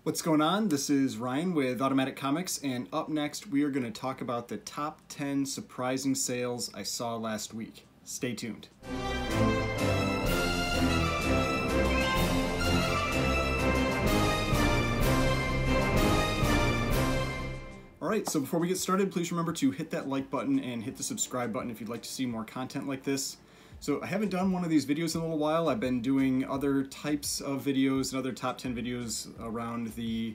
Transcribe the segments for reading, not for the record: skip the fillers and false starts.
What's going on? This is Ryan with Automatic Comics, and up next we are going to talk about the top 10 surprising sales I saw last week. Stay tuned. Alright, so before we get started, please remember to hit that like button and hit the subscribe button if you'd like to see more content like this. So I haven't done one of these videos in a little while. I've been doing other types of videos and other top 10 videos around the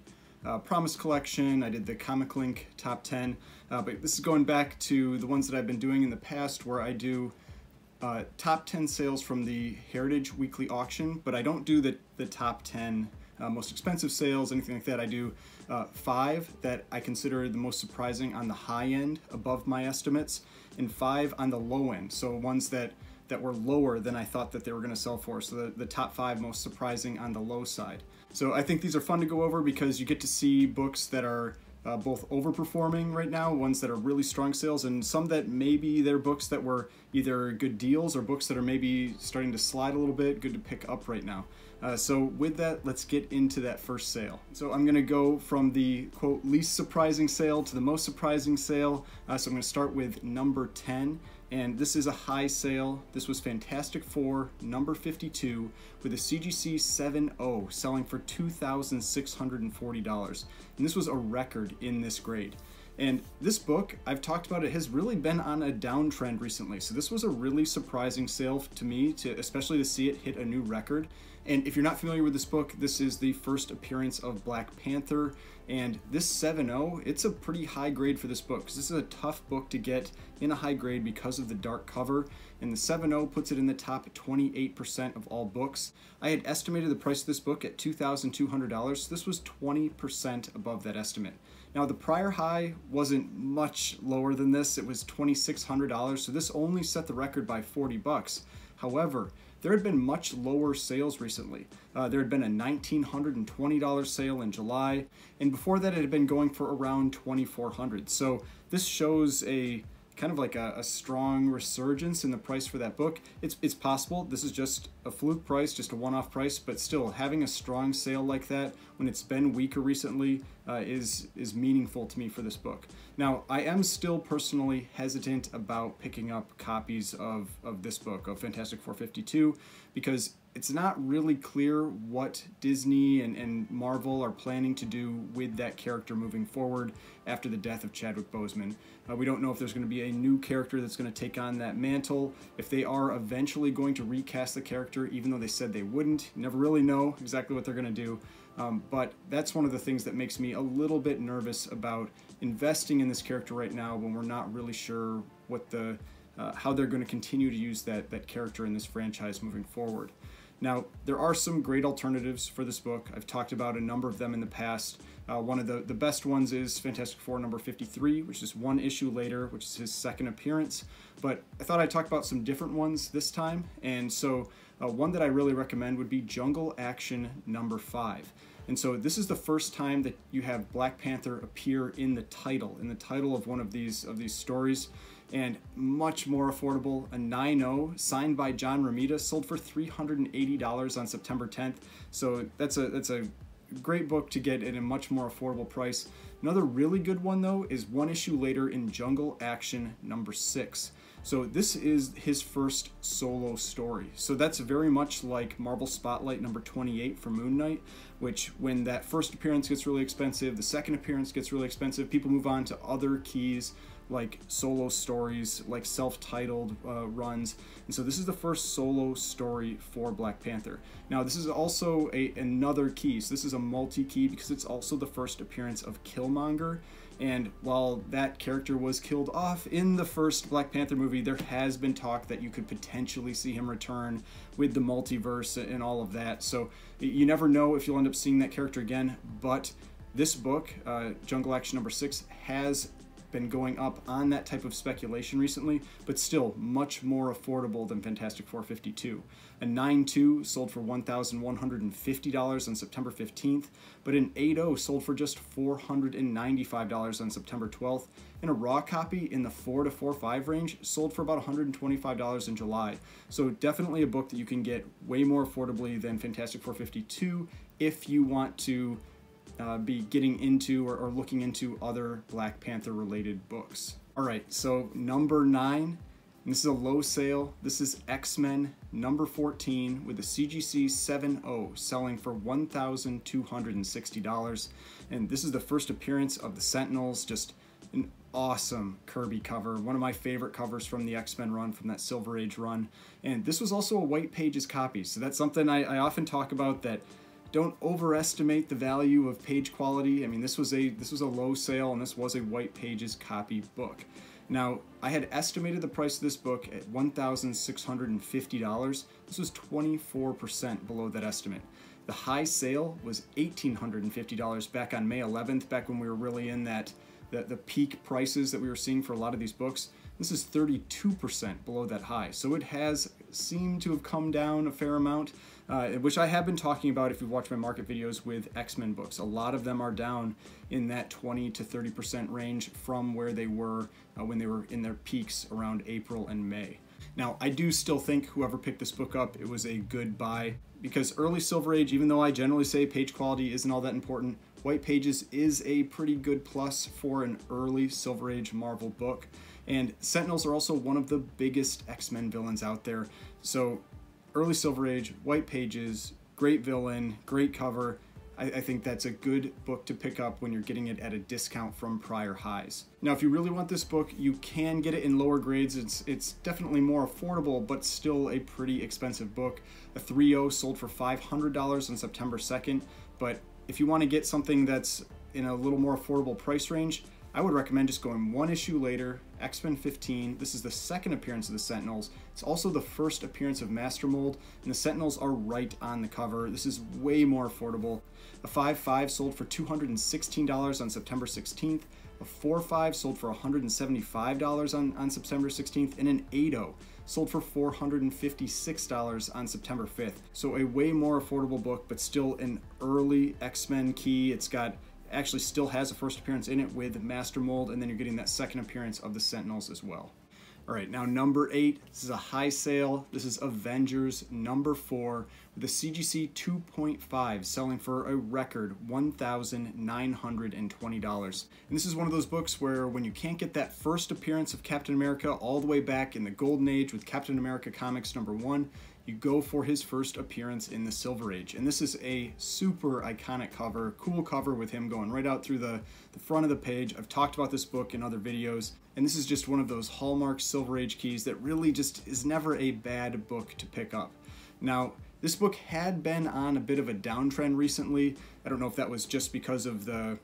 Promise collection. I did the Comic Link top 10, but this is going back to the ones that I've been doing in the past where I do top 10 sales from the Heritage Weekly Auction, but I don't do the top 10 most expensive sales, anything like that. I do 5 that I consider the most surprising on the high end, above my estimates, and 5 on the low end, so ones that were lower than I thought that they were going to sell for, so the top 5 most surprising on the low side. So I think these are fun to go over because you get to see books that are both overperforming right now, ones that are really strong sales, and some that maybe they're books that were either good deals or books that are maybe starting to slide a little bit, good to pick up right now. So with that, let's get into that first sale. So I'm going to go from the, quote, least surprising sale to the most surprising sale. So I'm going to start with number 10, and this is a high sale. This was Fantastic Four, number 52, with a CGC 7.0 selling for $2,640. And this was a record in this grade. And this book, I've talked about it, has really been on a downtrend recently. So this was a really surprising sale to me, especially to see it hit a new record. And if you're not familiar with this book, this is the first appearance of Black Panther. And this 7.0, it's a pretty high grade for this book, because this is a tough book to get in a high grade because of the dark cover. And the 7.0 puts it in the top 28% of all books. I had estimated the price of this book at $2,200, so this was 20% above that estimate. Now the prior high wasn't much lower than this, it was $2,600, so this only set the record by 40 bucks. However, there had been much lower sales recently. There had been a $1,920 sale in July, and before that it had been going for around $2,400. So this shows a kind of like a strong resurgence in the price for that book. It's possible this is just a fluke price, just a one-off price, but still having a strong sale like that when it's been weaker recently is meaningful to me for this book. Now, I am still personally hesitant about picking up copies of this book, of Fantastic Four 52, because it's not really clear what Disney and Marvel are planning to do with that character moving forward after the death of Chadwick Boseman. We don't know if there's going to be a new character that's going to take on that mantle, if they are eventually going to recast the character, even though they said they wouldn't. You never really know exactly what they're going to do. But that's one of the things that makes me a little bit nervous about investing in this character right now when we're not really sure what how they're going to continue to use that character in this franchise moving forward. Now, there are some great alternatives for this book. I've talked about a number of them in the past. One of the best ones is Fantastic Four number 53, which is one issue later, which is his second appearance. But I thought I'd talk about some different ones this time. And so one that I really recommend would be Jungle Action number 5. And so this is the first time that you have Black Panther appear in the title of one of these stories, and much more affordable. A 9.0 signed by John Romita sold for $380 on September 10th. So that's a great book to get at a much more affordable price. Another really good one though is one issue later in Jungle Action number 6. So this is his first solo story. So that's very much like Marvel Spotlight number 28 for Moon Knight, which when that first appearance gets really expensive, the second appearance gets really expensive, people move on to other keys like solo stories, like self-titled runs. And so this is the first solo story for Black Panther. Now this is also another key, so this is a multi-key because it's also the first appearance of Killmonger. And while that character was killed off in the first Black Panther movie, there has been talk that you could potentially see him return with the multiverse and all of that. So you never know if you'll end up seeing that character again, but this book, Jungle Action number 6, has been going up on that type of speculation recently, but still much more affordable than Fantastic Four 52. A 9.2 sold for $1,150 on September 15th, but an 8.0 sold for just $495 on September 12th, and a raw copy in the 4 to 4.5 range sold for about $125 in July. So definitely a book that you can get way more affordably than Fantastic Four 52 if you want to be getting into or looking into other Black Panther related books. All right, so number 9, and this is a low sale. This is X-Men number 14 with a CGC 7.0 selling for $1,260. And this is the first appearance of the Sentinels. Just an awesome Kirby cover, one of my favorite covers from the X-Men run, from that Silver Age run. And this was also a White Pages copy, so that's something I often talk about, that don't overestimate the value of page quality. I mean, this was a low sale, and this was a White Pages copy book. Now, I had estimated the price of this book at $1,650. This was 24% below that estimate. The high sale was $1,850 back on May 11th, back when we were really in that the peak prices that we were seeing for a lot of these books. This is 32% below that high. So it has seemed to have come down a fair amount, which I have been talking about if you've watched my market videos with X-Men books. A lot of them are down in that 20 to 30% range from where they were when they were in their peaks around April and May. Now, I do still think whoever picked this book up, it was a good buy, because early Silver Age, even though I generally say page quality isn't all that important, White Pages is a pretty good plus for an early Silver Age Marvel book. And Sentinels are also one of the biggest X-Men villains out there. So early Silver Age, White Pages, great villain, great cover. I think that's a good book to pick up when you're getting it at a discount from prior highs. Now, if you really want this book, you can get it in lower grades. It's definitely more affordable, but still a pretty expensive book. A 3.0 sold for $500 on September 2nd, but if you want to get something that's in a little more affordable price range, I would recommend just going one issue later, X-Men 15. This is the second appearance of the Sentinels. It's also the first appearance of Master Mold, and the Sentinels are right on the cover. This is way more affordable. A 5.5 sold for $216 on September 16th. A 4.5 sold for $175 on September 16th, and an 8.0 sold for $456 on September 5th. So a way more affordable book, but still an early X-Men key. It's got actually still has a first appearance in it with Master Mold, and then you're getting that second appearance of the Sentinels as well. All right, now number 8, this is a high sale. This is Avengers number 4 with a CGC 2.5 selling for a record $1,920. And this is one of those books where when you can't get that first appearance of Captain America all the way back in the Golden Age with Captain America Comics number 1, you go for his first appearance in the Silver Age. And this is a super iconic cover, cool cover with him going right out through the front of the page. I've talked about this book in other videos, and this is just one of those hallmark Silver Age keys that really just is never a bad book to pick up. Now, this book had been on a bit of a downtrend recently. I don't know if that was just because of the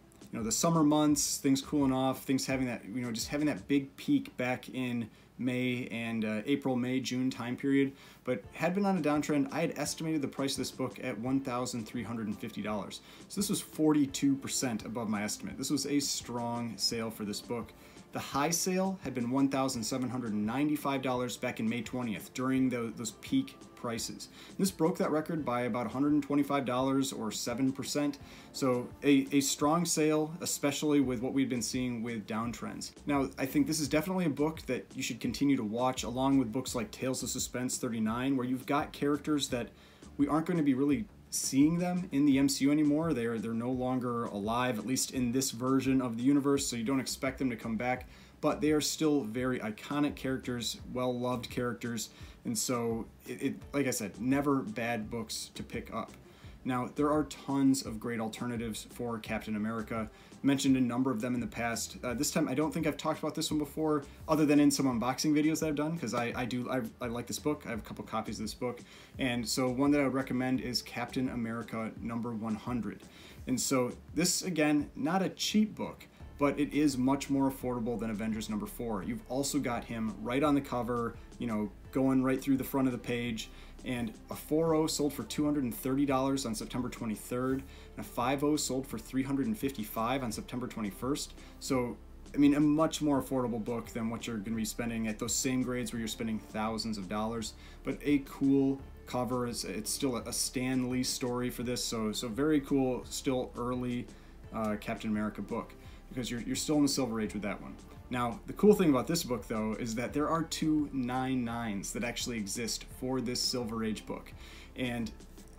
summer months, things cooling off, things having that, just having that big peak back in May and April, May, June time period, but had been on a downtrend. I had estimated the price of this book at $1,350. So this was 42% above my estimate. This was a strong sale for this book. The high sale had been $1,795 back in May 20th during those peak prices. And this broke that record by about $125 or 7%. So a strong sale, especially with what we've been seeing with downtrends. Now, I think this is definitely a book that you should continue to watch along with books like Tales of Suspense 39, where you've got characters that we aren't going to be really seeing them in the MCU anymore. They're no longer alive, at least in this version of the universe, so you don't expect them to come back, but they are still very iconic characters, well-loved characters, and so like I said, never bad books to pick up. Now, there are tons of great alternatives for Captain America. I mentioned a number of them in the past. This time, I don't think I've talked about this one before, other than in some unboxing videos that I've done, because I like this book. I have a couple copies of this book. And so one that I would recommend is Captain America number 100. And so this, again, not a cheap book, but it is much more affordable than Avengers number 4. You've also got him right on the cover, going right through the front of the page. And a 4.0 sold for $230 on September 23rd, and a 5.0 sold for $355 on September 21st. So, I mean, a much more affordable book than what you're going to be spending at those same grades where you're spending thousands of dollars. But a cool cover. It's still a Stan Lee story for this, so very cool, still early Captain America book, because you're still in the Silver Age with that one. Now, the cool thing about this book, though, is that there are 2 9.9s that actually exist for this Silver Age book, and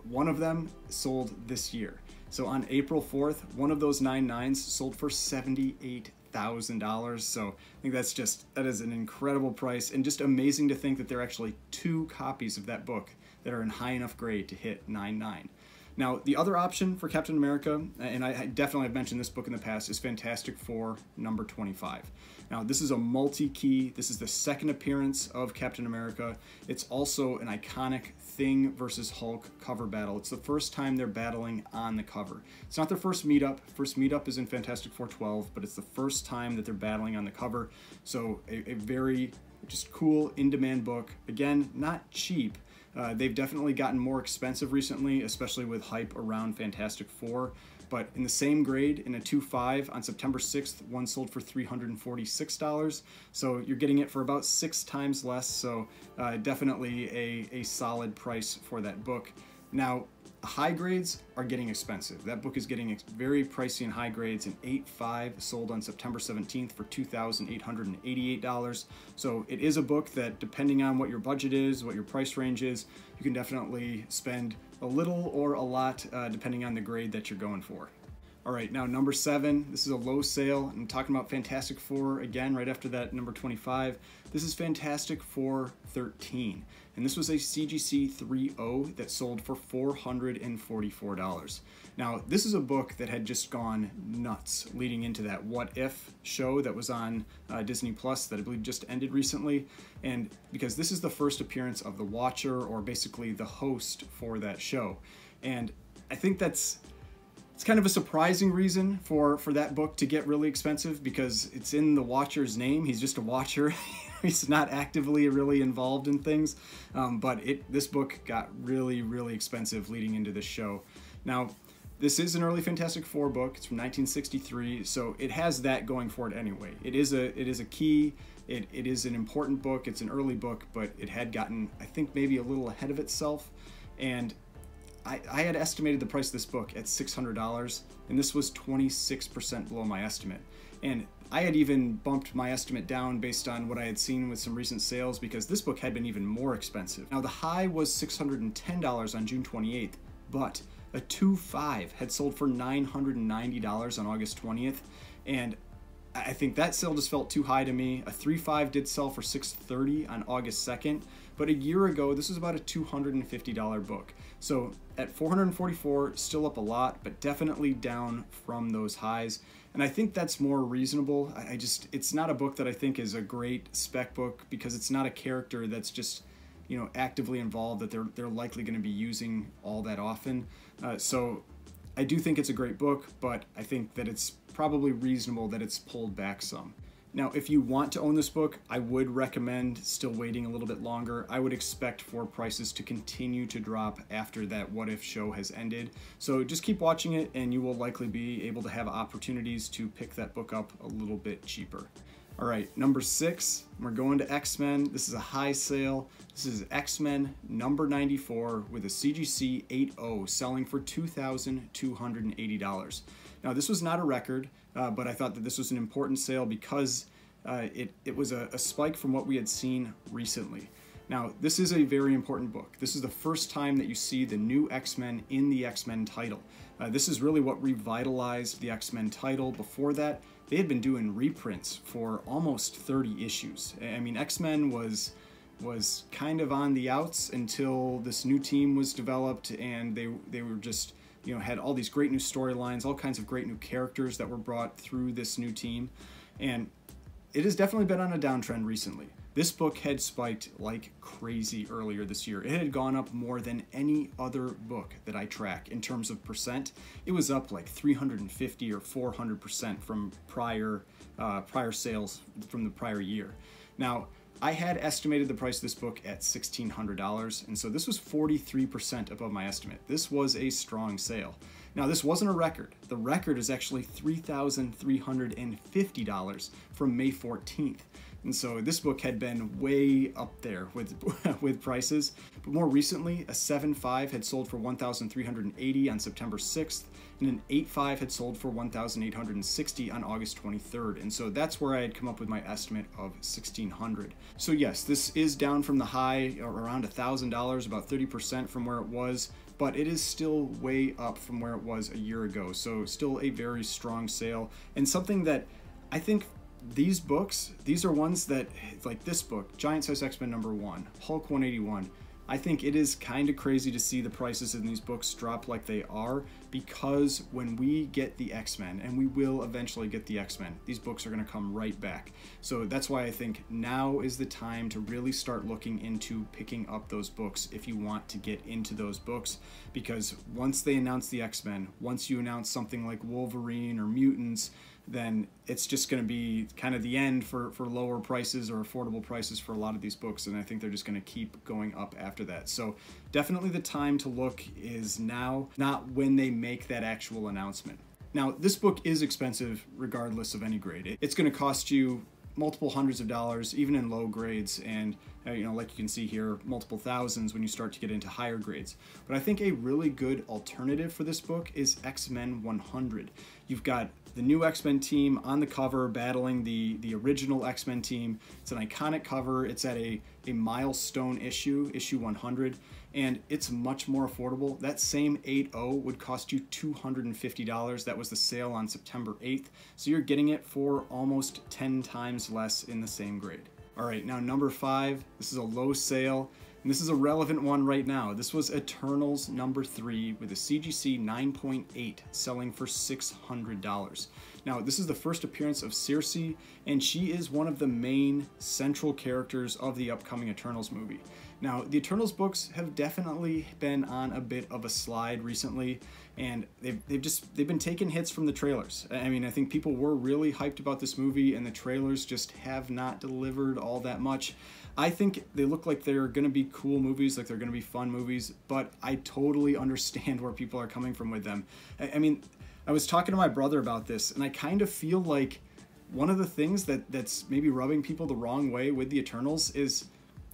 one of them sold this year. So on April 4th, one of those 9/9s sold for $78,000. So I think that is an incredible price, and just amazing to think that there are actually 2 copies of that book that are in high enough grade to hit 9/9. Now, the other option for Captain America, and I definitely have mentioned this book in the past, is Fantastic Four number 25. Now, this is a multi-key. This is the second appearance of Captain America. It's also an iconic Thing versus Hulk cover battle. It's the first time they're battling on the cover. It's not their first meetup. First meetup is in Fantastic Four 12, but it's the first time that they're battling on the cover. So a very just cool, in-demand book. Again, not cheap. They've definitely gotten more expensive recently, especially with hype around Fantastic Four. But in the same grade, in a 2.5, on September 6th, one sold for $346. So you're getting it for about 6 times less. So definitely a solid price for that book. Now, high grades are getting expensive. That book is getting very pricey in high grades. An 8.5 sold on September 17th for $2,888. So it is a book that, depending on what your budget is, what your price range is, you can definitely spend a little or a lot depending on the grade that you're going for. All right, now number 7, this is a low sale. I'm talking about Fantastic Four again, right after that number 25. This is Fantastic Four 13, and this was a CGC 3.0 that sold for $444. Now, this is a book that had just gone nuts leading into that What If show that was on Disney Plus that I believe just ended recently, and because this is the first appearance of the Watcher, or basically the host for that show, and I think it's kind of a surprising reason for that book to get really expensive, because it's in the Watcher's name. He's just a Watcher. He's not actively really involved in things, but this book got really, really expensive leading into this show. Now, this is an early Fantastic Four book. It's from 1963, so it has that going for it anyway. It is a key. It is an important book. It's an early book, but it had gotten, I think, maybe a little ahead of itself, and I had estimated the price of this book at $600, and this was 26% below my estimate. And I had even bumped my estimate down based on what I had seen with some recent sales, because this book had been even more expensive. Now, the high was $610 on June 28th, but a 2.5 had sold for $990 on August 20th, and I think that sale just felt too high to me. A 3.5 did sell for $630 on August 2nd, but a year ago, this was about a $250 book. So at $444, still up a lot, but definitely down from those highs. And I think that's more reasonable. It's not a book that I think is a great spec book, because it's not a character that's just, actively involved, that they're likely going to be using all that often. So I do think it's a great book, but I think that it's probably reasonable that it's pulled back some. Now, if you want to own this book, I would recommend still waiting a little bit longer. I would expect for prices to continue to drop after that What If show has ended. So just keep watching it, and you will likely be able to have opportunities to pick that book up a little bit cheaper. All right, number 6, we're going to XMen. This is a high sale. This is XMen number 94 with a CGC 8.0 selling for $2,280. Now, this was not a record, but I thought that this was an important sale because it was a spike from what we had seen recently. Now, this is a very important book. This is the first time that you see the new X-Men in the X-Men title. This is really what revitalized the X-Men title. Before that, they had been doing reprints for almost 30 issues. I mean, X-Men was kind of on the outs until this new team was developed, and they were just, had all these great new storylines, all kinds of great new characters that were brought through this new team. And it has definitely been on a downtrend recently. This book had spiked like crazy earlier this year. It had gone up more than any other book that I track in terms of percent. It was up like 350 or 400% from prior sales from the prior year. Now, I had estimated the price of this book at $1,600, and so this was 43% above my estimate. This was a strong sale. Now, this wasn't a record. The record is actually $3,350 from May 14th. And so this book had been way up there with prices. But more recently, a 7.5 had sold for $1,380 on September 6th, and an 8.5 had sold for $1,860 on August 23rd. And so that's where I had come up with my estimate of $1,600. So yes, this is down from the high, around $1,000, about 30% from where it was. but it is still way up from where it was a year ago. So still a very strong sale, and something that I think these books, these are ones that, like this book, Giant Size X-Men #1, Hulk 181, I think it is kind of crazy to see the prices in these books drop like they are, because when we get the X-Men, and we will eventually get the X-Men, these books are going to come right back. So that's why I think now is the time to really start looking into picking up those books if you want to get into those books, because once they announce the X-Men, once you announce something like Wolverine or Mutants, then it's just going to be kind of the end for lower prices or affordable prices for a lot of these books, and I think they're just going to keep going up after that. So definitely the time to look is now, not when they make that actual announcement. Now, this book is expensive regardless of any grade. It's going to cost you multiple hundreds of dollars, even in low grades, and like you can see here, multiple thousands when you start to get into higher grades. But I think a really good alternative for this book is X-Men 100. You've got the new X-Men team on the cover battling the original X-Men team. It's an iconic cover. It's at a milestone issue 100, and it's much more affordable. That same 8.0 would cost you $250. That was the sale on September 8th. So you're getting it for almost 10 times less in the same grade. All right, now #5, this is a low sale, and this is a relevant one right now. This was Eternals #3 with a CGC 9.8 selling for $600. Now, this is the first appearance of Circe, and she is one of the main central characters of the upcoming Eternals movie. Now, the Eternals books have definitely been on a bit of a slide recently, and they've been taking hits from the trailers. I mean, I think people were really hyped about this movie, and the trailers just have not delivered all that much. I think they look like they're going to be cool movies, like they're going to be fun movies, but I totally understand where people are coming from with them. I mean, I was talking to my brother about this, and I kind of feel like one of the things that's maybe rubbing people the wrong way with the Eternals is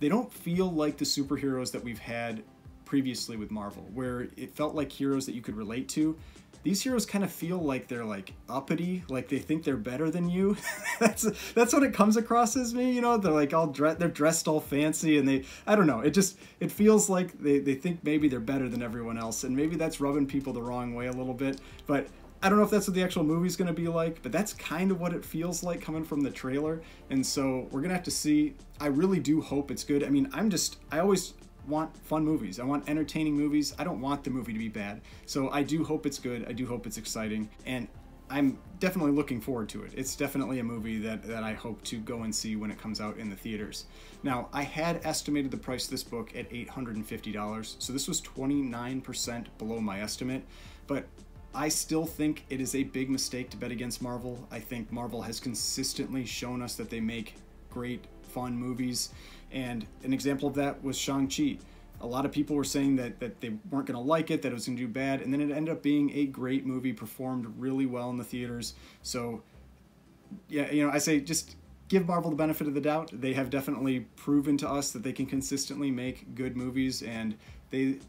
they don't feel like the superheroes that we've had previously with Marvel, where it felt like heroes that you could relate to. These heroes kind of feel like they're like uppity, like they think they're better than you. that's what it comes across as me, they're like they're dressed all fancy, and I don't know, it feels like they think maybe they're better than everyone else, and maybe that's rubbing people the wrong way a little bit. But I don't know if that's what the actual movie's going to be like, but that's kind of what it feels like coming from the trailer. And so we're going to have to see. I really do hope it's good. I mean, I always want fun movies. I want entertaining movies. I don't want the movie to be bad. So I do hope it's good. I do hope it's exciting. And I'm definitely looking forward to it. It's definitely a movie that I hope to go and see when it comes out in the theaters. Now, I had estimated the price of this book at $850, so this was 29% below my estimate, but I still think it is a big mistake to bet against Marvel. I think Marvel has consistently shown us that they make great, fun movies, and an example of that was Shang-Chi. A lot of people were saying that they weren't going to like it, that it was going to do bad, and then it ended up being a great movie, performed really well in the theaters. So, yeah, I say just give Marvel the benefit of the doubt. They have definitely proven to us that they can consistently make good movies, and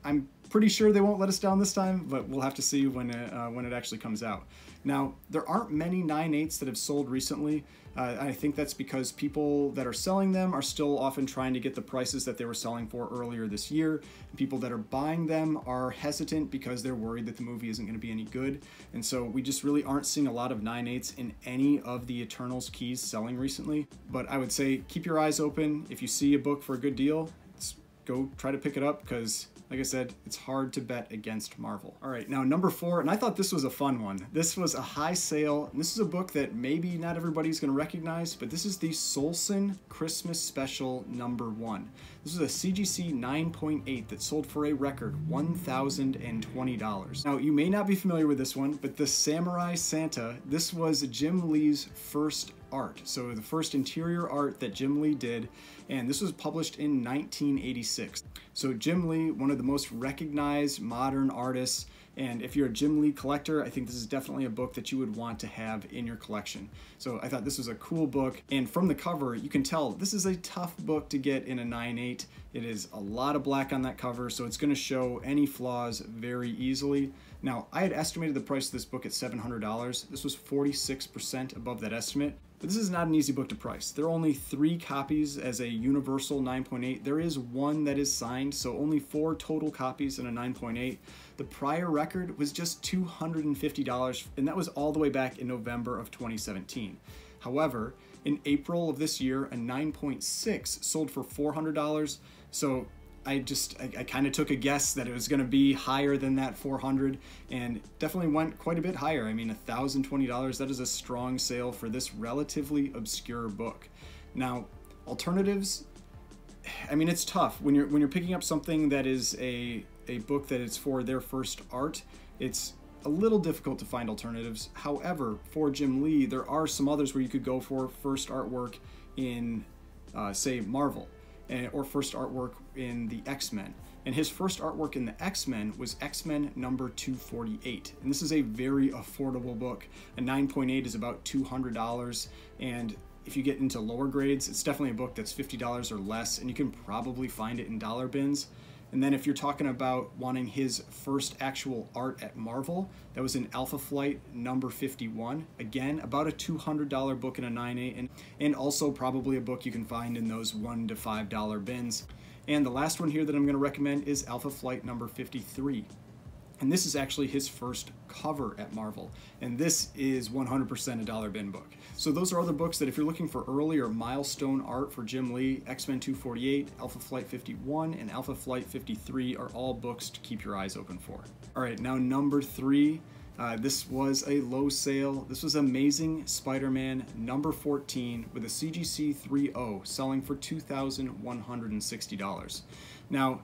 I'm pretty sure they won't let us down this time, but we'll have to see when it actually comes out. Now, there aren't many 9/8s that have sold recently. I think that's because people that are selling them are still often trying to get the prices that they were selling for earlier this year. And people that are buying them are hesitant because they're worried that the movie isn't going to be any good. And so we just really aren't seeing a lot of 9/8s in any of the Eternals keys selling recently. But I would say keep your eyes open. If you see a book for a good deal, go try to pick it up, because like I said, it's hard to bet against Marvel. All right, now #4, and I thought this was a fun one. This was a high sale, and this is a book that maybe not everybody's gonna recognize, but this is the Solson Christmas Special #1. This is a CGC 9.8 that sold for a record $1,020. Now, you may not be familiar with this one, but the Samurai Santa, this was Jim Lee's first art. So the first interior art that Jim Lee did, and this was published in 1986. So Jim Lee, one of the most recognized modern artists, and if you're a Jim Lee collector, I think this is definitely a book that you would want to have in your collection. So I thought this was a cool book, and from the cover, you can tell this is a tough book to get in a 9/8. It is a lot of black on that cover, so it's going to show any flaws very easily. Now, I had estimated the price of this book at $700. This was 46% above that estimate. but this is not an easy book to price. There are only 3 copies as a universal 9.8. There is one that is signed, so only 4 total copies in a 9.8. The prior record was just $250, and that was all the way back in November of 2017. However, in April of this year, a 9.6 sold for $400, so I kind of took a guess that it was going to be higher than that 400, and definitely went quite a bit higher. I mean, $1,020, that is a strong sale for this relatively obscure book. Now, alternatives, I mean, it's tough when you're picking up something that is a book that is for their first art. It's a little difficult to find alternatives. However, for Jim Lee, there are some others where you could go for first artwork in, say, Marvel, or first artwork in the XMen. And his first artwork in the XMen was X-Men number 248. And this is a very affordable book. A 9.8 is about $200. And if you get into lower grades, it's definitely a book that's $50 or less, and you can probably find it in dollar bins. And then if you're talking about wanting his first actual art at Marvel, that was in Alpha Flight number 51. Again, about a $200 book in a 9.8, and also probably a book you can find in those $1 to $5 bins. And the last one here that I'm going to recommend is Alpha Flight number 53. And this is actually his first cover at Marvel. And this is 100% a dollar bin book. So those are other books that if you're looking for earlier milestone art for Jim Lee, X-Men 248, Alpha Flight 51, and Alpha Flight 53 are all books to keep your eyes open for. All right, now number 3. This was a low sale. This was Amazing Spider-Man number 14 with a CGC 3.0 selling for $2,160. Now,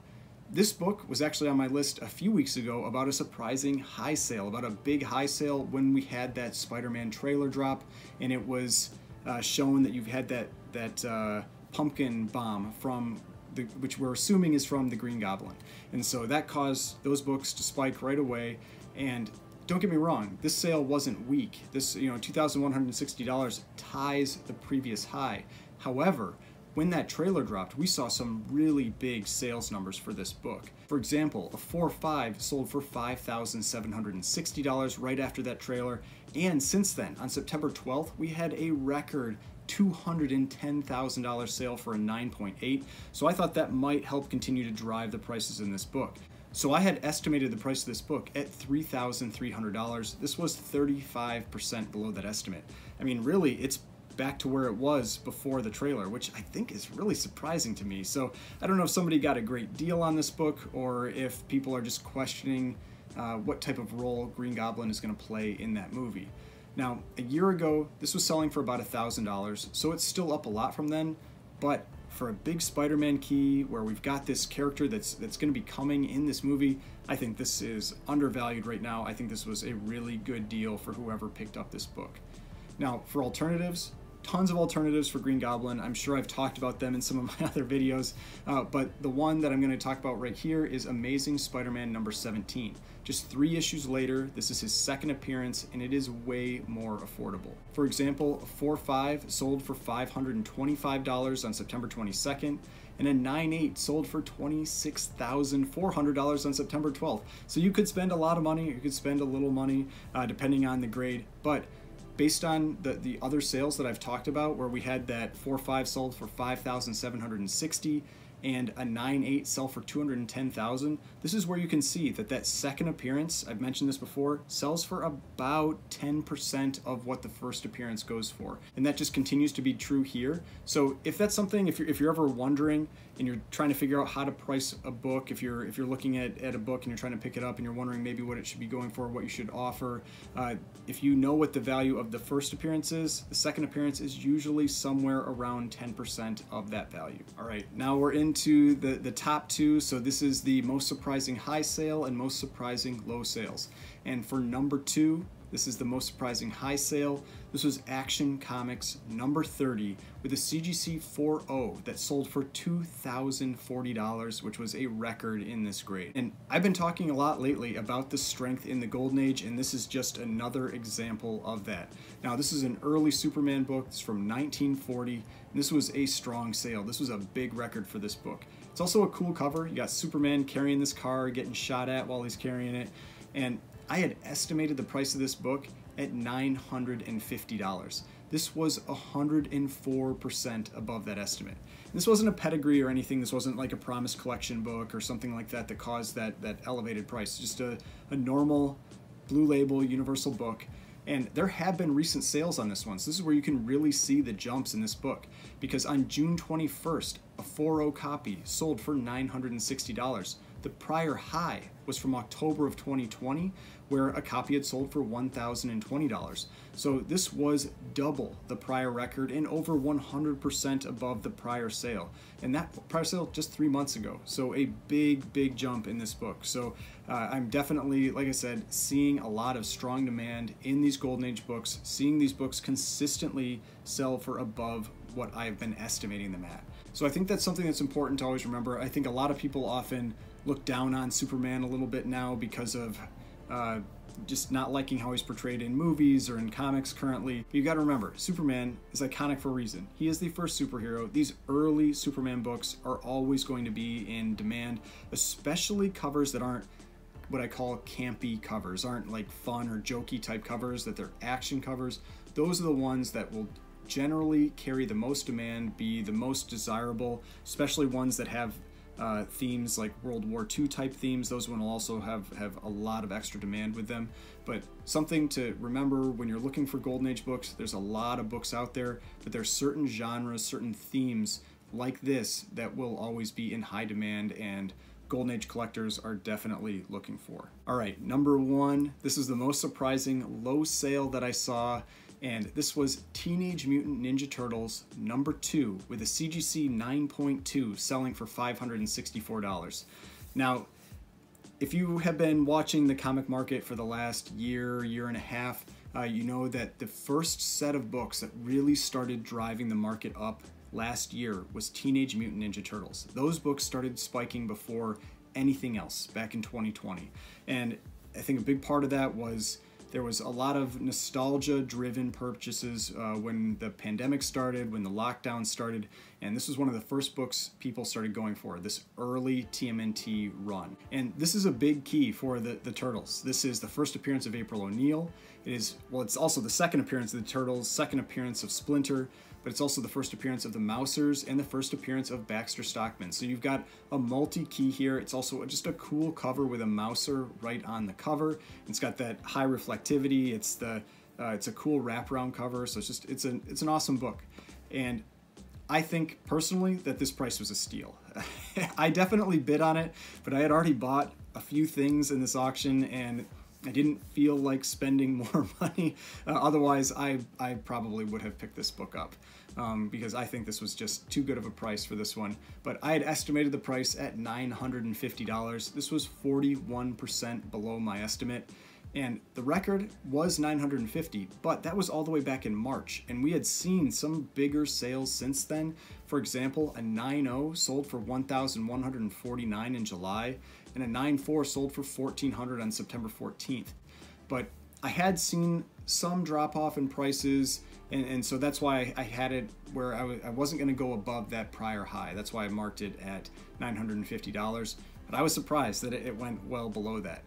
this book was actually on my list a few weeks ago about a surprising high sale, about a big high sale when we had that Spider-Man trailer drop, and it was shown that you've had that pumpkin bomb from which we're assuming is from the Green Goblin. And so that caused those books to spike right away. And don't get me wrong, this sale wasn't weak. This, $2,160 ties the previous high. However, when that trailer dropped, we saw some really big sales numbers for this book. For example, a 4.5 sold for $5,760 right after that trailer, and since then, on September 12th, we had a record $210,000 sale for a 9.8, so I thought that might help continue to drive the prices in this book. So I had estimated the price of this book at $3,300. This was 35% below that estimate. I mean, really, it's back to where it was before the trailer, which I think is really surprising to me. So I don't know if somebody got a great deal on this book, or if people are just questioning what type of role Green Goblin is going to play in that movie. Now, a year ago, this was selling for about $1,000, so it's still up a lot from then, but for a big Spider-Man key where we've got this character that's going to be coming in this movie, I think this is undervalued right now. I think this was a really good deal for whoever picked up this book. Now, for alternatives, tons of alternatives for Green Goblin. I'm sure I've talked about them in some of my other videos, but the one that I'm going to talk about right here is Amazing Spider-Man number 17. Just 3 issues later, this is his second appearance, and it is way more affordable. For example, a 4.5 sold for $525 on September 22nd, and a 9.8 sold for $26,400 on September 12th. So you could spend a lot of money, or you could spend a little money, depending on the grade, but based on the other sales that I've talked about, where we had that 4.5 sold for $5,760 and a 9.8 sell for $210,000, this is where you can see that second appearance, I've mentioned this before, sells for about 10% of what the first appearance goes for. And that just continues to be true here. So if that's something, if you're ever wondering and you're trying to figure out how to price a book, if you're looking at a book and you're trying to pick it up and you're wondering maybe what it should be going for, what you should offer, if you know what the value of the first appearance is, the second appearance is usually somewhere around 10% of that value. All right, now we're into the top 2. So this is the most surprising high sale and most surprising low sales. And for number 2, this is the most surprising high sale. This was Action Comics number 30 with a CGC 4.0 that sold for $2,040, which was a record in this grade. And I've been talking a lot lately about the strength in the Golden Age, and this is just another example of that. Now, this is an early Superman book. It's from 1940, and this was a strong sale. This was a big record for this book. It's also a cool cover. You got Superman carrying this car, getting shot at while he's carrying it, and I had estimated the price of this book at $950. this was 104% above that estimate. And this wasn't a pedigree or anything. This wasn't like a promised collection book or something like that that caused that elevated price. Just a normal blue label universal book. And there have been recent sales on this one. So this is where you can really see the jumps in this book, because on June 21st, a 4.0 copy sold for $960. The prior high was from October of 2020, where a copy had sold for $1,020. So this was double the prior record and over 100% above the prior sale. And that prior sale just 3 months ago. So a big jump in this book. So I'm definitely, like I said, seeing a lot of strong demand in these Golden Age books, seeing these books consistently sell for above what I've been estimating them at. So I think that's something that's important to always remember. I think a lot of people often look down on Superman a little bit now because of just not liking how he's portrayed in movies or in comics currently. But you got to remember, Superman is iconic for a reason. He is the first superhero. These early Superman books are always going to be in demand, especially covers that aren't what I call campy covers, aren't like fun or jokey type covers, that they're action covers. Those are the ones that will generally carry the most demand, be the most desirable, especially ones that have themes like World War II type themes. Those will also have a lot of extra demand with them. But something to remember when you're looking for Golden Age books, there's a lot of books out there, but there's certain genres, certain themes like this that will always be in high demand and Golden Age collectors are definitely looking for. All right, number one, this is the most surprising low sale that I saw, and this was Teenage Mutant Ninja Turtles number 2 with a CGC 9.2 selling for $564. Now, if you have been watching the comic market for the last year and a half, you know that the first set of books that really started driving the market up last year was Teenage Mutant Ninja Turtles. Those books started spiking before anything else back in 2020. And I think a big part of that was there was a lot of nostalgia-driven purchases when the pandemic started, when the lockdown started, and this was one of the first books people started going for, this early TMNT run. And this is a big key for the Turtles. This is the first appearance of April O'Neil. It is, well, it's also the second appearance of the Turtles, second appearance of Splinter, but it's also the first appearance of the Mousers and the first appearance of Baxter Stockman. So you've got a multi-key here. It's also just a cool cover with a Mouser right on the cover. It's got that high reflectivity. It's a cool wraparound cover. So it's an awesome book. And I think personally that this price was a steal. I definitely bid on it, but I had already bought a few things in this auction and I didn't feel like spending more money. Otherwise, I probably would have picked this book up because I think this was just too good of a price for this one. But I had estimated the price at $950. This was 41% below my estimate. And the record was $950, but that was all the way back in March. And we had seen some bigger sales since then. For example, a 9.0 sold for $1,149 in July, and a 9.4 sold for $1,400 on September 14th. But I had seen some drop off in prices, and so that's why I had it where I wasn't going to go above that prior high. That's why I marked it at $950, but I was surprised that it went well below that.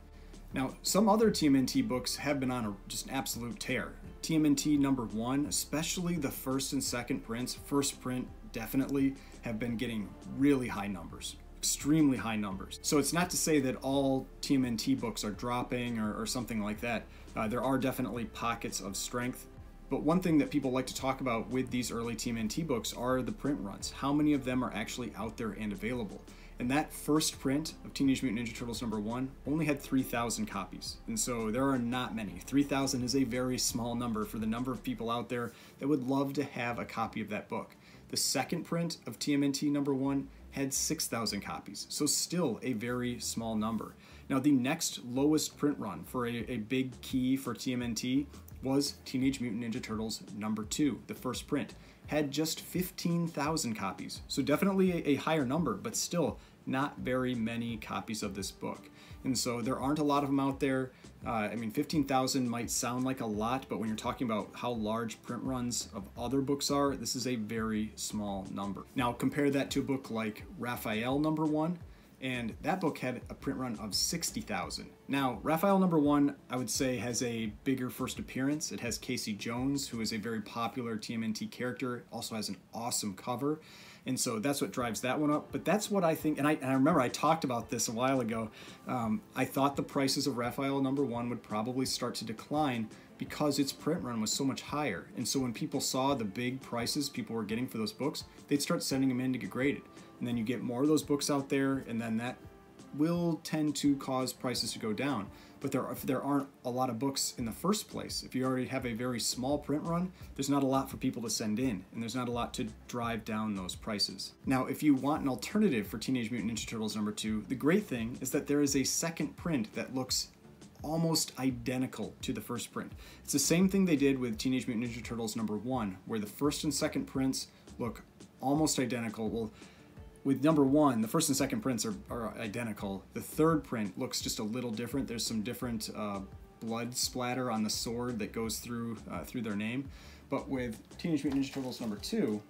Now, some other TMNT books have been on just an absolute tear. TMNT number 1, especially the first and second prints, first print definitely, have been getting really high numbers, extremely high numbers. So it's not to say that all TMNT books are dropping or something like that. There are definitely pockets of strength. But one thing that people like to talk about with these early TMNT books are the print runs. How many of them are actually out there and available? And that first print of Teenage Mutant Ninja Turtles number 1 only had 3,000 copies. And so there are not many. 3,000 is a very small number for the number of people out there that would love to have a copy of that book. The second print of TMNT number 1 had 6,000 copies, so still a very small number. Now the next lowest print run for a big key for TMNT was Teenage Mutant Ninja Turtles number 2, the first print. Had just 15,000 copies. So definitely a higher number, but still not very many copies of this book. And so there aren't a lot of them out there. I mean, 15,000 might sound like a lot, but when you're talking about how large print runs of other books are, this is a very small number. Now compare that to a book like Raphael number 1. and that book had a print run of 60,000. Now, Raphael #1, I would say, has a bigger first appearance. It has Casey Jones, who is a very popular TMNT character, also has an awesome cover, and so that's what drives that one up. But that's what I think, and I remember I talked about this a while ago. I thought the prices of Raphael #1 would probably start to decline because its print run was so much higher. And so when people saw the big prices people were getting for those books, they'd start sending them in to get graded. And then you get more of those books out there, and then that will tend to cause prices to go down. But if there aren't a lot of books in the first place, if you already have a very small print run, there's not a lot for people to send in, and there's not a lot to drive down those prices. Now, if you want an alternative for Teenage Mutant Ninja Turtles #2, the great thing is that there is a second print that looks almost identical to the first print. It's the same thing they did with Teenage Mutant Ninja Turtles #1, where the first and second prints look almost identical. Well, with #1, the first and second prints are identical. The third print looks just a little different. There's some different blood splatter on the sword that goes through their name. But with Teenage Mutant Ninja Turtles #2,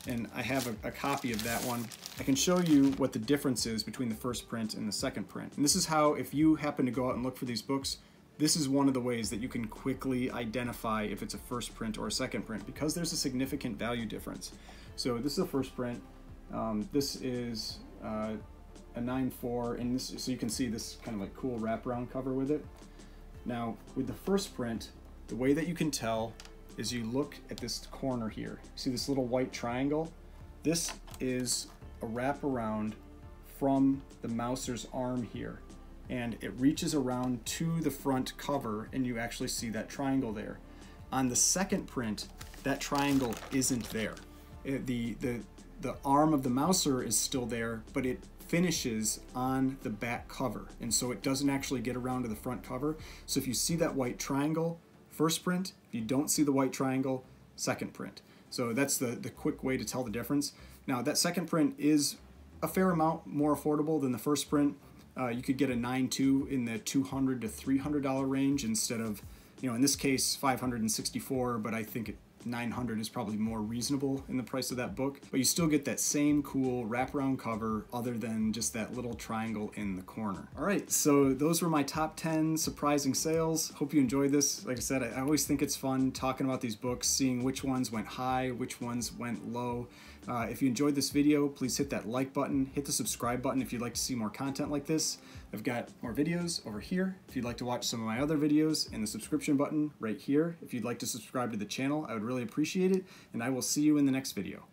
and I have a copy of that one, I can show you what the difference is between the first print and the second print. And this is how, if you happen to go out and look for these books, this is one of the ways that you can quickly identify if it's a first print or a second print, because there's a significant value difference. So this is a first print. This is a 9/4, and this, so you can see this kind of like cool wraparound cover with it. Now, with the first print, the way that you can tell is you look at this corner here. See this little white triangle? This is a wraparound from the Mouser's arm here, and it reaches around to the front cover, and you actually see that triangle there. On the second print, that triangle isn't there. The arm of the Mouser is still there, but it finishes on the back cover, and so it doesn't actually get around to the front cover. So if you see that white triangle, first print. If you don't see the white triangle, second print. So that's the quick way to tell the difference. Now, that second print is a fair amount more affordable than the first print. You could get a 9/2 in the $200 to $300 range instead of, in this case, $564, but I think 900 is probably more reasonable in the price of that book. But you still get that same cool wraparound cover other than just that little triangle in the corner. All right, so those were my top 10 surprising sales. Hope you enjoyed this. Like I said, I always think it's fun talking about these books, seeing which ones went high, which ones went low. If you enjoyed this video, please hit that like button, hit the subscribe button if you'd like to see more content like this. I've got more videos over here if you'd like to watch some of my other videos, and the subscription button right here if you'd like to subscribe to the channel. I would really appreciate it, and I will see you in the next video.